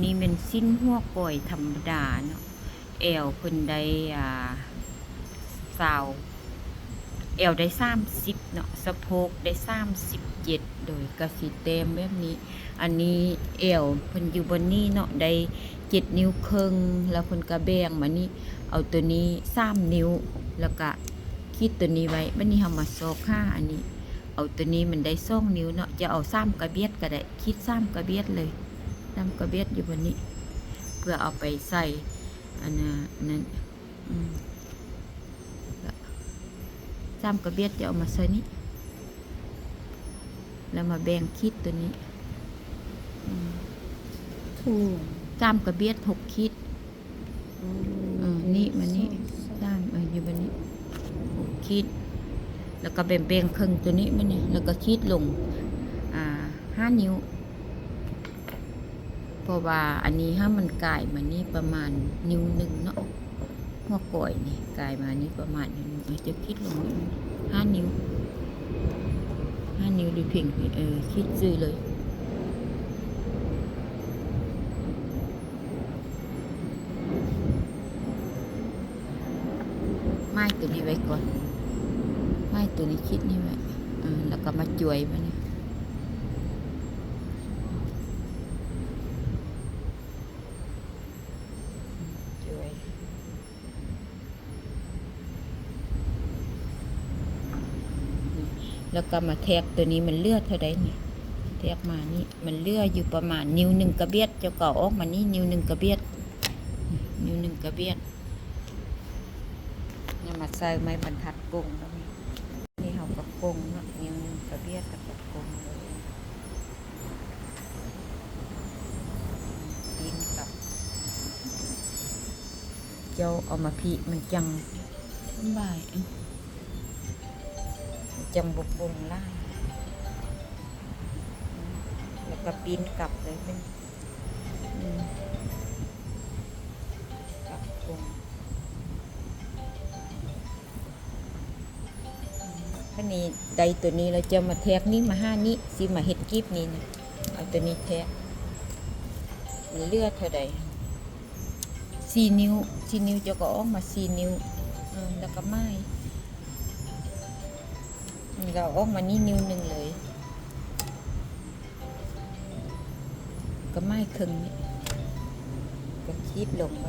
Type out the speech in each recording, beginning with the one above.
นี่เป็นสิ้นหัวก่อยธรรมดาเนาะแอวเพิ่นได้สาวแอวได้30เนาะสะโพกได้37โดยกระสีเต็มแบบนี้อันนี้แอวเพิ่นอยู่บนนี้เนาะได้7 นิ้วครึ่งแล้วเพิ่นก็แบ่งมานี่เอาตัวนี้3 นิ้วแล้วก็คิดตัวนี้ไว้บัดนี้เฮามาซอกค่าอันนี้เอาตัวนี้มันได้2 นิ้วเนาะจะเอา3 กระเบียดก็ได้คิด3 กระเบียดเลย3 กระเบียดอยู่บนนี้เพื่อเอาไปใส่อันนั้น3 กระเบียดจะเอามาใส่นี้แล้วมาแบ่งคิดตัวนี้3 กระเบียด6 คิดนี่มานี่อยู่บนนี้6 คิดแล้วก็แบ่งครึ่งตัวนี้มานี่แล้วก็คิดลง5 นิ้วเพราะว่าอันนี้ถ้ามันกลายมานี่ประมาณนิ้วหนึ่งเนาะหัวก่อยนี่กลายมานี่ประมาณนิ้วหนึ่งจะคิดลง5 นิ้วดูเพียงคิดซื้อเลยไม้ตัวนี้ไว้ก่อนไม้ตัวนี้คิดนี่ไว้แล้วก็มาจวยมาเนี่ยแล้วก็มาแทกตัวนี้มันเลือดเท่าใดนี่แทกมานี่มันเลือดอยู่ประมาณนิ้วหนึ่งกระเบียดเจ้าเก่าออกมานี่นิ้วหนึ่งกระเบียดนี่มาใส่ไม้บรรทัดกงแล้วนี่เขากับกงเนาะนิ้วหนึ่งกระเบียดกับกงเลยกินกับเจ้าเอามาพีมันจังบ่ายจังบกบงล่าแล้วก็ปีนกลับเลยเป็นกลับกงอันนี้ใดตัวนี้เราจะมาแทกนี้มา5 นี้สิมาเห็ดกีบนี้นะเอาตัวนี้แทกมันเลือดเท่าใด4 นิ้วจะก็ออกมา4 นิ้วแล้วก็ไม้เราออกมานี่นิ้วหนึ่งเลยก็ไม้ครึ่งนี่ก็คิดลงไป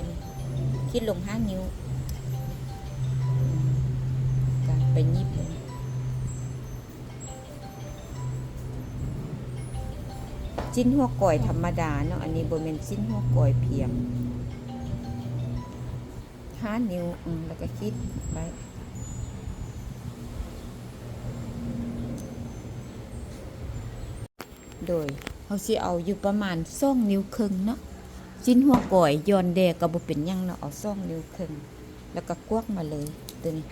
คิดลง5 นิ้วการไปยิบเลยชิ้นหัวก่อยธรรมดาเนาะอันนี้โบเมนชิ้นหัวก่อยเพียง5 นิ้วแล้วก็คิดไปโดยเขาสิเอาอยู่ประมาณ2 นิ้วครึ่งเนาะชิ้นหัวก่อยย้อนแดกก็บ่เป็นหยังเนาะเอา2 นิ้วครึ่งแล้วก็กวักมาเลยตัวนี้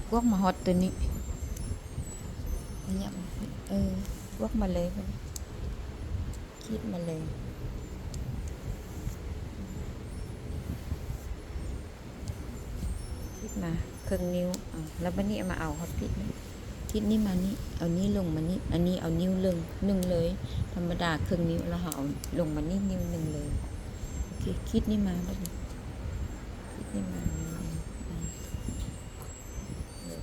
กวักมาฮอตตัวนี้เนี่ยกวักมาเลยคิดมาเลยคิดมาครึ่งนิ้วแล้วบัดนี้มาเอาฮอตพิษคิดนี่มานี่เอานี้ลงมานี่อันนี้เอานิ้วลง1เลยธรรมดาครึ่งนิ้วแล้วเอาลงมานี่นิ้ว1เลยโอเคคิดนี่มาบัดนี้คิดนี่มา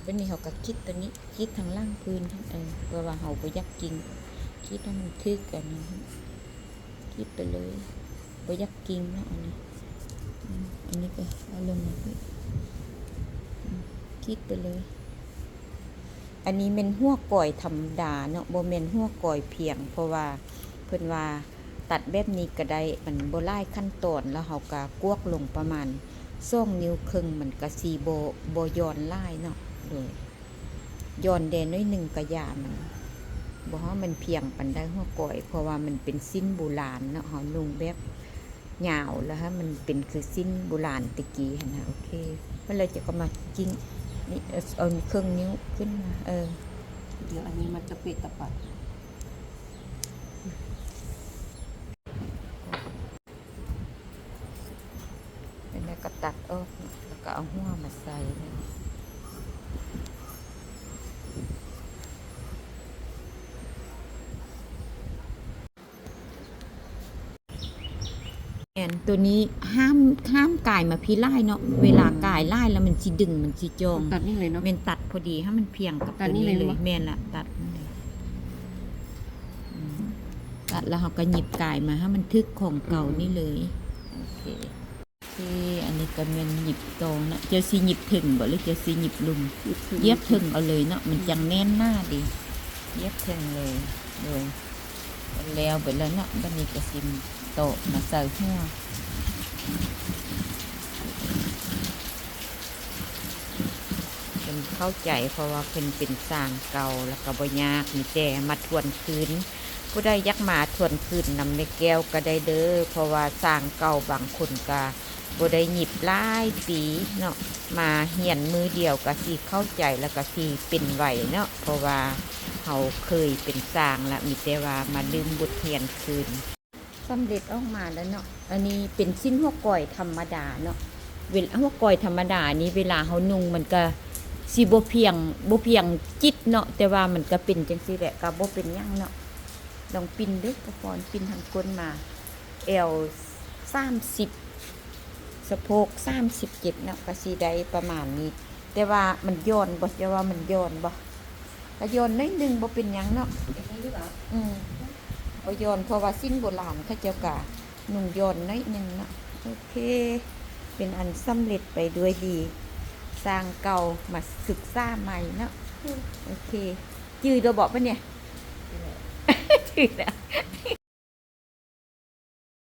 บัดนี้เขาก็คิดตัวนี้คิดทางล่างพื้นว่าเขาไปยักกิงคิดให้มันทึกกันคิดไปเลยไปยักกิงเนาะอันนี้ก็เอาลงมาคิดไปเลยอันนี้เป็นหัวก่อยธรรมดาเนาะโบเมนหัวก่อยเพียงเพราะว่าเพิ่นว่าตัดแบบนี้ก็ได้มันโบไล่ขั้นตอนแล้วเขาก็กวกลงประมาณ2 นิ้วครึ่งมันก็สีโบย้อนไล่เนาะโดยย้อนแดนน้อย1กระยามันบอกว่ามันเพียงปันได้หัวก่อยเพราะว่ามันเป็นสิ้นโบราณเนาะเขาลุงแบบยาวแล้วฮะมันเป็นคือสิ้นโบราณตะกี้นะโอเคเมื่อไรจะก็มาจิ้งนี่เอาเครื่องนิ้วขึ้นมาเดี๋ยวอันนี้มันจะปิดตะปัดแล้วก็ตัดออกแล้วก็เอาหัวมาใส่ นตัวนี้ห้ามกายมาพี่ไล่เนาะเวลากายไล่แล้วมันสิดึงมันสิจอง ตัดนี่เลยเนาะ เมนตัดพอดีให้มันเพียงกับ ตั ตั ด ว นี่ นี้ เลย เลย เหรอ แม่นละตัดนี่เลยตัดแล้วเราก็หยิบกายมาให้มันทึกของเก่านี่เลยโอเคอันนี้ก็เป็นหยิบตรงนะเจ้าสิหยิบถึงบ่หรือเจ้าสิหยิบลุมเย็บถึงเอาเลยเนาะมันจังแน่นหน้าดีเย็บถึงเลยแล้วไปแล้วเนาะบัดนี้ก็สิโตะมาใส่หัวเป็นเข้าใจเพราะว่าเป็นสร้างเก่าแล้วก็บ่ยากมีแต่มาทวนคืนผู้ใดยักมาทวนคืนนำในแก้วก็ได้เด้อเพราะว่าสร้างเก่าบางคนก็บ่ได้หยิบหลายปีเนาะมาเหียนมือเดียวก็สิเข้าใจแล้วก็สิเป็นไหวเนาะเพราะว่าเขาเคยเป็นสร้างและมีแต่ว่ามาลืมบทเรียนคืนสำเร็จออกมาแล้วเนาะอันนี้เป็นชิ้นหัวก้อยธรรมดาเนาะเวลาหัวก้อยธรรมดานี้เวลาเขานุ่งมันก็สิบ่เพียงจิตเนาะแต่ว่ามันก็เป็นจังซี่แหละก็บ่เป็นหยังเนาะลองปินเด้อกระฟอนปินทางก้นมาเอว30สะโพก37เนาะก็สิได้ประมาณนี้แต่ว่ามันย้อนบ่แต่ว่ามันย้อนบ่ก็ย้อนน้อยนึงบ่เป็นหยังเนาะบ่ย้อนเพราะว่าสิ้นโบราณเขาเจ้าก็นุ่งย้อนน้อยนึงเนาะโอเคเป็นอันสำเร็จไปด้วยดีสร้างเก่ามาศึกษาใหม่เนาะโอเคจื้อเราบอกปะเนี่ยจื้อแล้ว